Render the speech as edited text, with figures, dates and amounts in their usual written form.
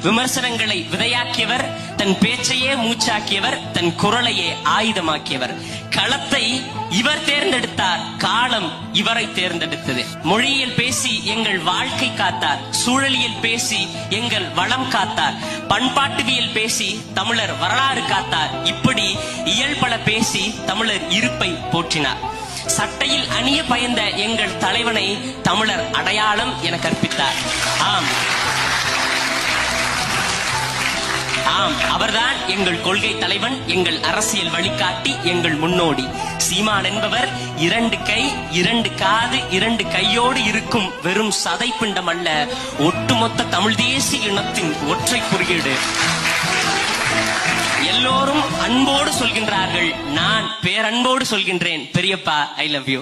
விமர்சனங்களை விதையாக்கியவர், தன் பேச்சையே மூச்சாக்கியவர், தன் குரலையே ஆயுதமாக்கியவர். களத்தை இவர் தேர்ந்தெடுத்தார், காலம் இவரை தேர்ந்தெடுத்தது. மொழியியல் பேசி எங்கள் வாழ்க்கை காத்தார், சூழலியல் பேசி எங்கள் வளம் காத்தார், பண்பாட்டுவியல் பேசி தமிழர் வரலாறு காத்தார். இப்படி இயல்பல பேசி தமிழர் இருப்பை போற்றினார். சட்டையில் அணிய பயந்த எங்கள் தலைவனை தமிழர் அடையாளம் என கற்பித்தார். ஆம், அவர்தான் எங்கள் கொள்கை தலைவன், எங்கள் அரசியல் வழிகாட்டி, எங்கள் முன்னோடி. சீமான் என்பவர் 2 கை 2 காது 2 கையோடு இருக்கும் வெறும் சதை பிண்டம் அல்ல, ஒட்டுமொத்த தமிழ் தேசிய இனத்தின் ஒற்றை குறியீடு. எல்லோரும் அன்போடு சொல்கின்றார்கள், நான் பேரன்போடு சொல்கின்றேன், பெரியப்பா ஐ லவ் யூ.